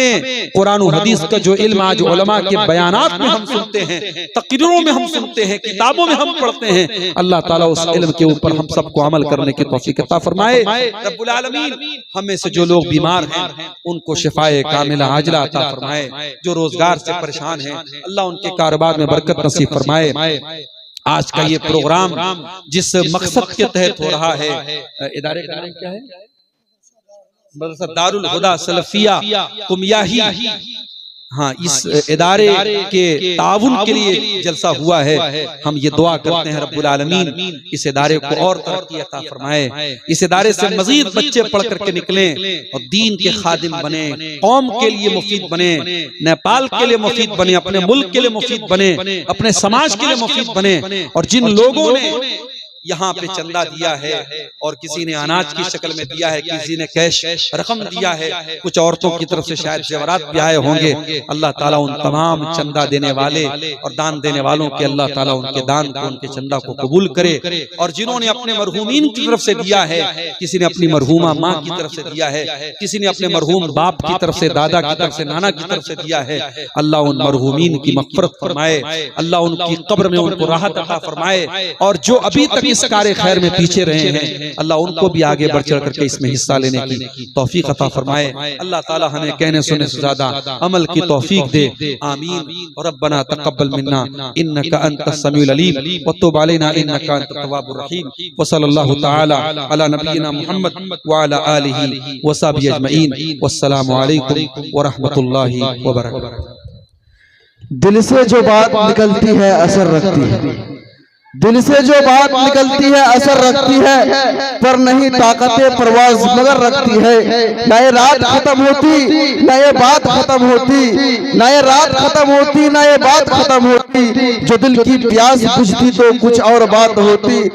कुरान और हदीस का जो इल्म आज उलमा के बयानात में हम सुनते हैं, तकरीरों में हम सुनते हैं, किताबों में हम पढ़ते हैं, अल्लाह ताला उस इल्म के ऊपर हम सबको अमल करने की तौफीक अता फरमाए। रब्बुल आलमीन हमें से जो लोग बीमार हैं उनको शिफाए कामिला आजिला अता फरमाए, जो रोजगार से परेशान हैं अल्लाह उनके कारोबार में बरकत नसीब फरमाए। आज का ये प्रोग्राम जिस मकसद के तहत हो रहा है, इदारे का नाम क्या है? मदरसा दारुल हुदा सलफिया कुमियाही, हाँ, इस इदारे के ताउन के लिए जलसा हुआ है। हम ये दुआ करते हैं रब्बुल आलमीन इस इदारे को और तरक्की अता फरमाए, इस इदारे से मजीद बच्चे पढ़ करके निकलें और दीन के खादिम बने, कौम के लिए मुफीद बने, नेपाल के लिए मुफीद बने, अपने मुल्क के लिए मुफीद बने, अपने समाज के लिए मुफीद बने। और जिन लोगों ने यहाँ पे चंदा दिया है और किसी ने अनाज की शक्ल में दिया है, किसी ने कैश रकम दिया है, कुछ औरतों की तरफ से शायद जेवरात भी आए होंगे, अल्लाह ताला उन तमाम चंदा देने वाले और दान देने वालों के अल्लाह ताला उनके दान को, उनके चंदा को कबूल करे। और जिन्होंने अपने मरहूमीन की तरफ से दिया है, किसी ने अपनी मरहूमा माँ की तरफ से दिया है, किसी ने अपने मरहूम बाप की तरफ से, दादा की तरफ से, नाना की तरफ से दिया है, अल्लाह उन मरहूमीन की मग़फ़िरत फरमाए, अल्लाह उनकी कब्र में उनको राहत अता फरमाए। और जो अभी तक इस कार्य खैर में पीछे रहे हैं अल्लाह उनको भी आगे बढ़ चढ़ करके इसमें हिस्सा लेने की तौफीक अता फरमाए। अल्लाह ताला हमें कहने सुनने से ज्यादा अमल की तौफीक दे, आमीन। और रब्बना तक़ब्बल मिन्ना इन्नका अंतस समीउल अलीम व तुब अलैना इन्नका अंतत तव्वाबुर रहीम। व सल्लल्लाहु तआला अला नबियिना मुहम्मद व अला आलिहि व सहबिहि अजमईन। वस्सलामु अलैकुम व रहमतुल्लाहि व बरकातहू। दिल से जो बात निकलती है असर रखती है, दिल से जो बात निकलती है असर रखती है, पर नहीं ताकतें परवाज मगर रखती है। न ये रात खत्म होती, न ये बात खत्म होती, न ये रात खत्म होती, न ये बात खत्म होती। जो दिल की प्यास बुझती तो कुछ और बात होती।